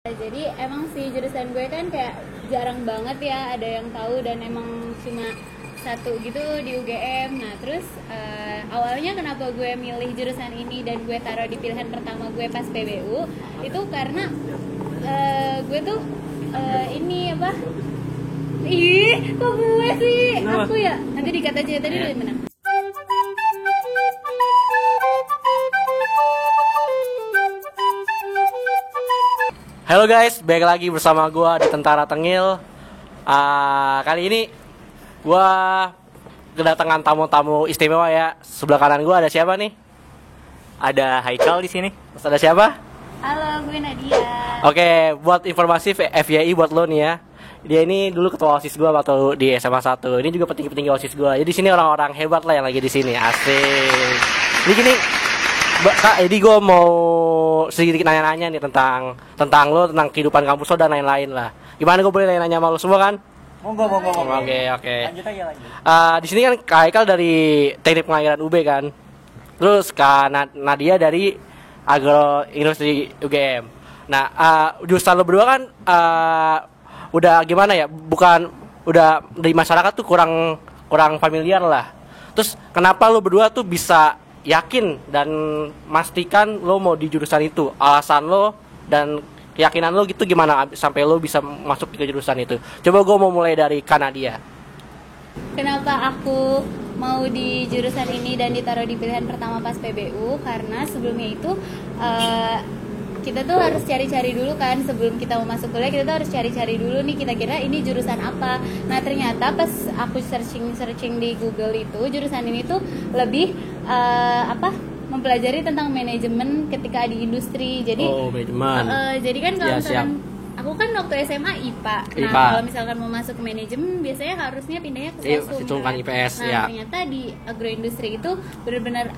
Jadi emang sih jurusan gue kan kayak jarang banget ya ada yang tahu dan emang cuma satu gitu di UGM. Nah terus awalnya kenapa gue milih jurusan ini dan gue taruh di pilihan pertama gue pas PBU itu karena gue tuh ini apa? Ih, kok gue sih? Aku ya. Nanti dikata aja tadi udah menang. Halo guys, balik lagi bersama gue di Tentara Tengil. Kali ini gue kedatangan tamu-tamu istimewa ya. Sebelah kanan gue ada siapa nih? Ada Haikal di sini. Terus ada siapa? Halo, gue Nadia. Oke, buat informasi FYI buat lo nih ya. Dia ini dulu ketua OSIS gue waktu di SMA 1. Ini juga petinggi-petinggi OSIS gue. Jadi di sini orang-orang hebat lah yang lagi di sini. Asik. Jadi gini, Kak, jadi gue mau sedikit nanya-nanya nih tentang lo, tentang kehidupan kampus lo dan lain-lain lah. Gimana, gue boleh nanya-nanya sama lo semua kan? Monggo. Oke. Lanjut aja. Di sini kan Kak Haikal dari Teknik Pengairan UB kan. Terus Kak Nadia dari Agroindustri UGM. Nah, jurusan lo berdua kan udah gimana ya? Udah dari masyarakat tuh kurang familiar lah. Terus kenapa lo berdua tuh bisa yakin dan pastikan lo mau di jurusan itu? Alasan lo dan keyakinan lo gitu gimana sampai lo bisa masuk ke jurusan itu? Coba gue mau mulai dari Kanadia. Kenapa aku mau di jurusan ini dan ditaruh di pilihan pertama pas PBU? Karena sebelumnya itu kita tuh harus cari-cari dulu kan, sebelum kita mau masuk kuliah kita tuh harus cari-cari dulu nih kita kira ini jurusan apa. Nah ternyata pas aku searching di Google itu jurusan ini tuh lebih mempelajari tentang manajemen ketika di industri. Jadi manajemen. jadi kan kalau Ya, misalkan siap. aku kan waktu SMA IPA. Nah, IPA. kalau misalkan mau masuk ke manajemen biasanya harusnya pindahnya ke Sosum. Itu kan IPS, nah, ya. ternyata di agroindustri itu benar-benar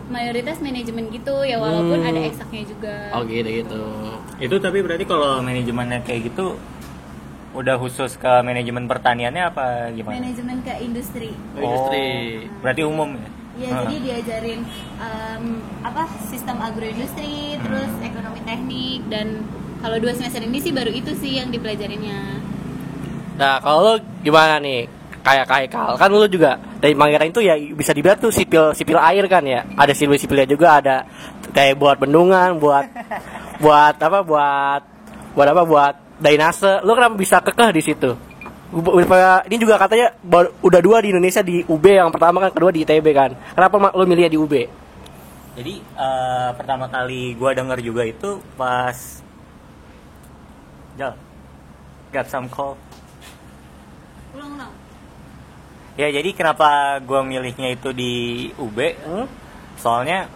mayoritas manajemen gitu ya, walaupun ada eksaknya juga. Oh gitu. Itu tapi berarti kalau manajemennya kayak gitu udah khusus ke manajemen pertaniannya apa gimana? Manajemen ke industri. Industri. Berarti umum ya? Ya, jadi diajarin sistem agroindustri, terus ekonomi teknik, dan kalau 2 semester ini sih baru itu sih yang dipelajarinnya. Nah, kalau lo gimana nih? Kayak Haikal, kan lo juga dari Manggarai itu ya bisa dibilang tuh sipil air kan ya. Ada sipilnya juga, ada kayak buat bendungan, buat drainase. Lo kenapa bisa kekeh di situ? Ini juga katanya udah 2 di Indonesia, di UB yang pertama kan, kedua di ITB kan. Kenapa lo milih di UB? Jadi pertama kali gue denger juga itu pas got some call. Ulang. Ya jadi kenapa gue milihnya itu di UB? Soalnya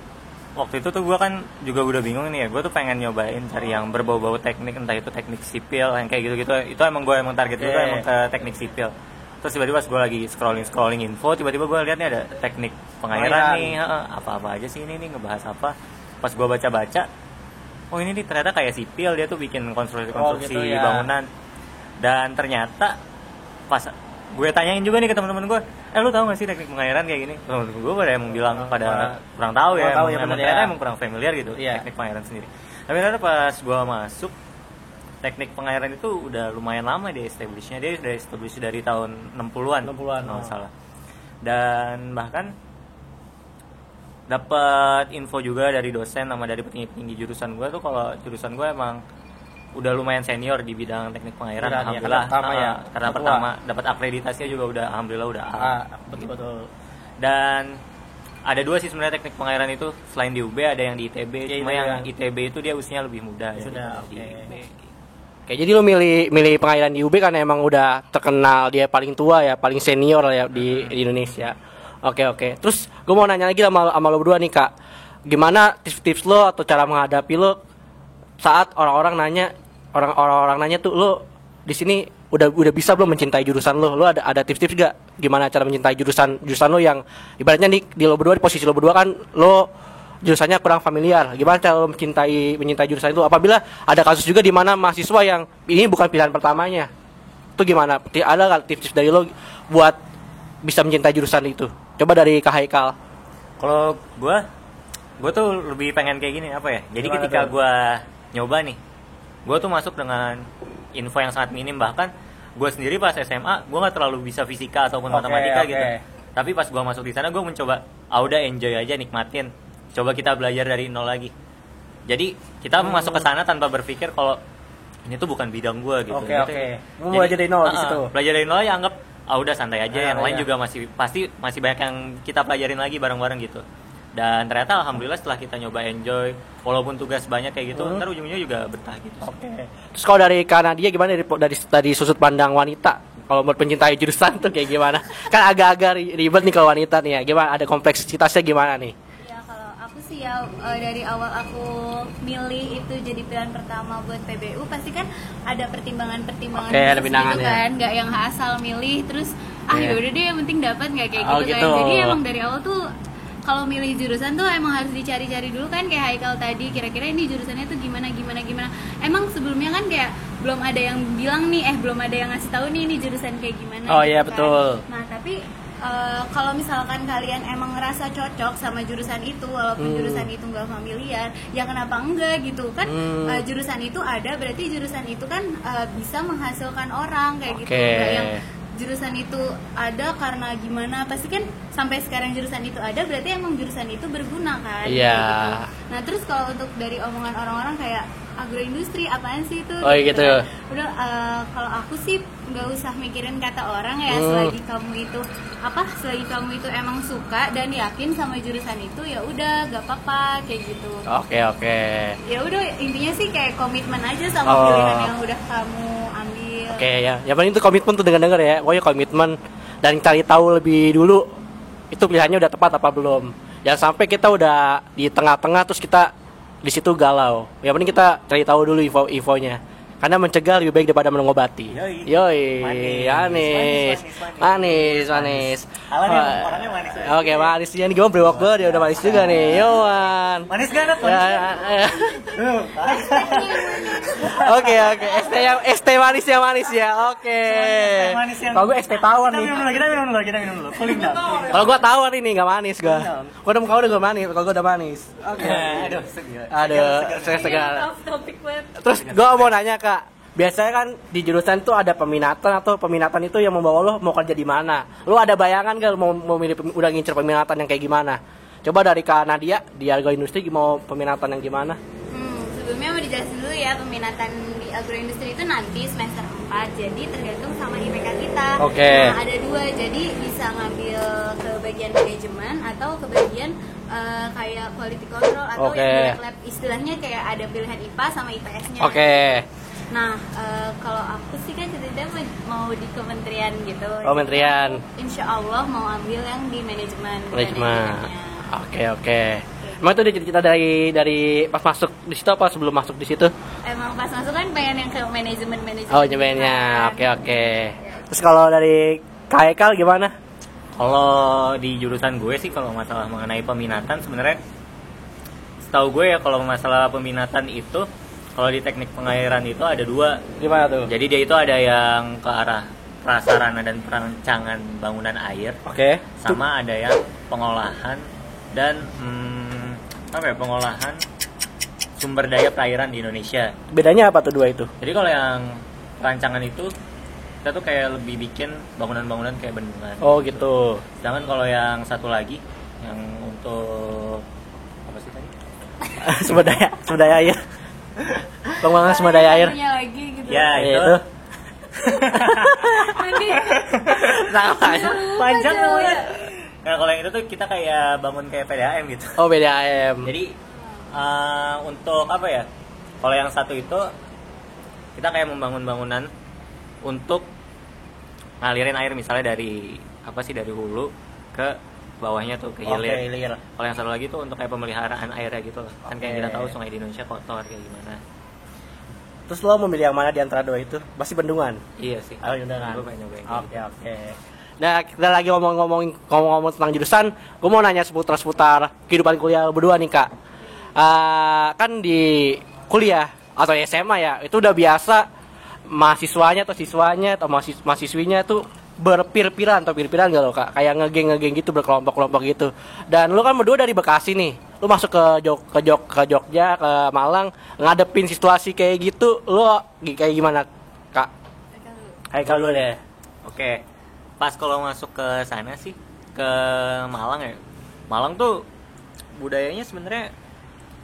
waktu itu tuh gue kan juga udah bingung nih ya, gue tuh pengen nyobain cari yang berbau-bau teknik, entah itu teknik sipil yang kayak gitu-gitu. Itu emang target gue tuh emang ke teknik sipil. Terus tiba-tiba pas gue lagi scrolling info, tiba-tiba gue lihat nih ada teknik pengairan nih, apa-apa aja sih ini nih, ngebahas apa. Pas gue baca-baca, oh ini nih ternyata kayak sipil, dia tuh bikin konstruksi gitu ya. bangunan. Dan ternyata pas gue tanyain juga nih ke teman-teman gue, lu tahu nggak sih teknik pengairan kayak gini? Teman-teman gue pada emang bilang pada kurang tahu ya, ternyata emang kurang familiar gitu teknik pengairan sendiri. Tapi ternyata pas gue masuk, teknik pengairan itu udah lumayan lama dia establishnya. Dia udah establish dari tahun 60-an kalau salah. Dan bahkan dapat info juga dari dosen sama dari petinggi-petinggi jurusan gue tuh kalau jurusan gue emang udah lumayan senior di bidang teknik pengairan. Alhamdulillah. Karena pertama dapat akreditasinya juga udah alhamdulillah udah Betul. Dan ada 2 sih sebenarnya teknik pengairan itu, selain di UB ada yang di ITB. Cuma yang ITB itu dia usianya lebih muda ya. Sudah, oke. Oke, jadi lo milih pengairan di UB karena emang udah terkenal, dia paling tua ya, paling senior ya di Indonesia. Oke. Terus gue mau nanya lagi sama lo berdua nih Kak. Gimana tips-tips lo atau cara menghadapi lo saat orang-orang nanya tuh, lo di sini udah bisa belum mencintai jurusan lo? Lo ada tips-tips gak gimana cara mencintai jurusan lo yang ibaratnya di lo berdua, di posisi lo berdua kan lo jurusannya kurang familiar. Gimana cara lo mencintai jurusan itu apabila ada kasus juga di mana mahasiswa yang ini bukan pilihan pertamanya? Itu gimana? Ada gak tips-tips dari lo buat bisa mencintai jurusan itu? Coba dari Kak Haikal. Kalau gue tuh lebih pengen kayak gini apa ya? Jadi ketika gue nyoba nih, gue tuh masuk dengan info yang sangat minim, bahkan gue sendiri pas SMA gue nggak terlalu bisa fisika ataupun matematika gitu. Tapi pas gue masuk di sana gue mencoba, udah enjoy aja, nikmatin, coba kita belajar dari nol lagi. Jadi kita masuk ke sana tanpa berpikir kalau ini tuh bukan bidang gue gitu. Mau belajar dari nol di situ. Belajar dari nol ya, anggap udah santai aja, yang lain juga masih banyak yang kita pelajarin lagi bareng-bareng gitu. Dan ternyata alhamdulillah setelah kita nyoba enjoy, walaupun tugas banyak kayak gitu, ntar ujungnya juga betah gitu. Terus kalau dari Kanadia gimana, dari sudut pandang wanita? Kalau mau pencintai jurusan tuh kayak gimana? Kan agak-agak ribet nih kalau wanita nih ya. Gimana, ada kompleksitasnya gimana nih? Ya kalau aku sih ya dari awal aku milih itu jadi pilihan pertama buat PBU, pasti kan ada pertimbangan-pertimbangan ada khusus pinangan gitu ya. kan, nggak yang asal milih terus yaudah deh yang penting dapat, nggak kayak Oh, gitu gitu. kan. Jadi emang dari awal tuh kalau milih jurusan tuh emang harus dicari-cari dulu kan, kayak Haikal tadi, kira-kira ini jurusannya tuh gimana. Emang sebelumnya kan kayak belum ada yang bilang nih, belum ada yang ngasih tahu nih ini jurusan kayak gimana. Oh gitu iya, kan. betul. Nah tapi kalau misalkan kalian emang ngerasa cocok sama jurusan itu, walaupun jurusan itu nggak familiar, ya kenapa enggak gitu kan? Jurusan itu ada, berarti jurusan itu kan bisa menghasilkan orang kayak gitu. Nggak yang jurusan itu ada karena gimana, pasti kan sampai sekarang jurusan itu ada, berarti emang jurusan itu berguna kan. Iya. Gitu. Nah terus kalau untuk dari omongan orang-orang kayak agroindustri apaan sih itu? Oh gitu. Kan. Udah kalau aku sih nggak usah mikirin kata orang ya, selagi kamu itu emang suka dan yakin sama jurusan itu, ya udah nggak apa-apa kayak gitu. Oke. Ya udah, intinya sih kayak komitmen aja sama pilihan yang udah kamu ambil. Oke ya, yang paling itu komitmen tuh, dengar ya. Pokoknya komitmen dan cari tahu lebih dulu itu pilihannya udah tepat apa belum. Jangan sampai kita udah di tengah-tengah terus kita di situ galau. Yang penting kita cari tahu dulu infonya. Karena mencegah lebih baik daripada mengobati. Yoi. Manis. Alan orangnya manis. Oke, manis. Ini gimana brewok gue, dia udah manis juga nih. Yoan. Manis gak, Nat? Oke. ST manis ya. Oke. Kalau gue ST tawar nih. Kita minum dulu. Cooling down. Kalau gue tawar ini nggak manis gue. Gue udah muka udah manis. Kalau gue udah manis. Oke. Aduh, segar. Off topic banget. Terus gue mau nanya Kak, biasanya kan di jurusan tuh ada peminatan, atau peminatan itu yang membawa lo mau kerja di mana? Lo ada bayangan gak mau milih, udah ngincer peminatan yang kayak gimana? Coba dari Kak Nadia di agroindustri mau peminatan yang gimana? Sebelumnya mau dijelasin dulu ya, peminatan di agroindustri itu nanti semester 4, jadi tergantung sama IPK kita. Oke. Nah, ada dua, jadi bisa ngambil ke bagian manajemen atau ke bagian kayak quality control atau yang lab, istilahnya kayak ada pilihan IPA sama IPS-nya. Oke. Nah, kalau aku sih kan ceritanya mau di kementerian gitu. Kementerian. Insya Allah mau ambil yang di manajemen. Oke. Emang itu cerita dari pas masuk di situ apa sebelum masuk di situ? Emang pas masuk kan pengen yang ke manajemen. Oh, nyobainnya. Oke. Terus kalau dari Kak Ekal gimana? Kalau di jurusan gue sih, kalau masalah mengenai peminatan, sebenarnya setahu gue ya, kalau masalah peminatan itu, kalau di teknik pengairan itu ada dua. Gimana tuh? Jadi dia itu ada yang ke arah prasarana dan perancangan bangunan air. Oke. Sama ada yang pengolahan dan pengolahan sumber daya perairan di Indonesia. Bedanya apa tuh dua itu? Jadi kalau yang perancangan itu kita tuh kayak lebih bikin bangunan-bangunan kayak bendungan. Oh gitu. Sedangkan kalau yang satu lagi yang untuk apa sih tadi? sumber daya air. Pengembangan sumber daya air. Lagi gitu. Ya itu. Panjang namanya. Nah kalau yang itu tuh kita kayak bangun kayak PDAM gitu. Oh PDAM. Jadi untuk apa ya? Kalau yang satu itu kita kayak membangun bangunan untuk ngalirin air, misalnya dari dari hulu ke bawahnya tuh ke hilir. Kalau yang satu lagi tuh untuk kayak pemeliharaan airnya gitu. Kan kayak kita tahu sungai di Indonesia kotor kayak gimana. Terus lo memilih yang mana di antara dua itu? Pasti bendungan. Iya sih. Oh bendungan. Gue pengen nyobain. Oke. Nah, kita lagi ngomong tentang jurusan. Gue mau nanya seputar kehidupan kuliah berdua nih Kak. Kan di kuliah atau SMA ya, itu udah biasa mahasiswanya atau siswanya atau mahasiswinya tuh berpir-piran atau pir-piran gak lo kak? Kayak ngegeng gitu, berkelompok-kelompok gitu. Dan lu kan berdua dari Bekasi nih, lu masuk ke Jogja, ke Malang, ngadepin situasi kayak gitu, lu kayak gimana kak? Haikal dulu deh. Oke, pas kalau masuk ke sana sih, ke Malang ya, Malang tuh budayanya sebenarnya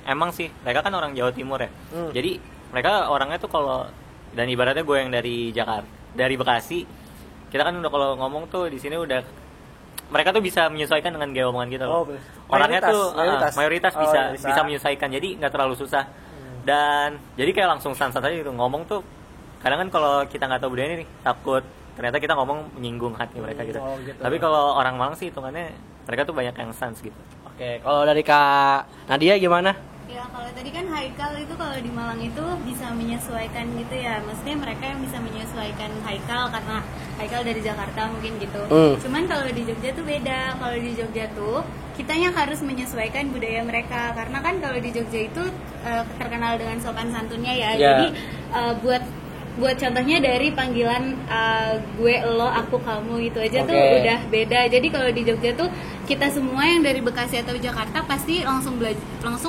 emang sih, mereka kan orang Jawa Timur ya, jadi mereka orangnya tuh kalau, dan ibaratnya gue yang dari Jakarta, dari Bekasi, kita kan udah kalau ngomong tuh di sini udah, mereka tuh bisa menyesuaikan dengan gaya omongan kita loh. Orangnya tuh mayoritas bisa menyesuaikan, jadi nggak terlalu susah. Dan jadi kayak langsung sans aja gitu ngomong tuh. Kadang kan kalau kita nggak tahu budaya nih, takut ternyata kita ngomong menyinggung hati mereka gitu. Gitu. Tapi kalau orang Malang sih hitungannya mereka tuh banyak yang sans gitu. Oke, kalau dari Kak Nadia gimana? Ya kalau tadi kan Haikal itu kalau di Malang itu bisa menyesuaikan gitu ya. Maksudnya mereka yang bisa menyesuaikan Haikal karena Haikal dari Jakarta mungkin gitu. Cuman kalau di Jogja tuh beda. Kalau di Jogja tuh kitanya harus menyesuaikan budaya mereka. Karena kan kalau di Jogja itu terkenal dengan sopan santunnya ya. Jadi buat contohnya dari panggilan gue, lo, aku, kamu itu aja tuh udah beda. Jadi kalau di Jogja tuh kita semua yang dari Bekasi atau Jakarta pasti langsung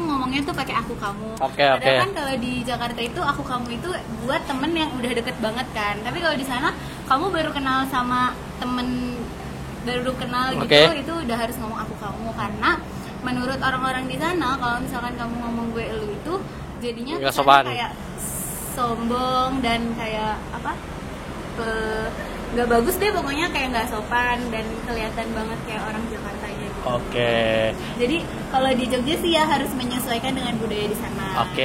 ngomongnya tuh pakai aku, kamu. Padahal kan kalau di Jakarta itu aku, kamu itu buat temen yang udah deket banget kan. Tapi kalau di sana kamu baru kenal sama temen baru kenal gitu, itu udah harus ngomong aku, kamu. Karena menurut orang-orang di sana kalau misalkan kamu ngomong gue, lu itu jadinya kayak sombong dan kayak apa, nggak bagus deh pokoknya, kayak nggak sopan dan kelihatan banget kayak orang Jakarta gitu. Jadi kalau di Jogja sih ya harus menyesuaikan dengan budaya di sana. Oke.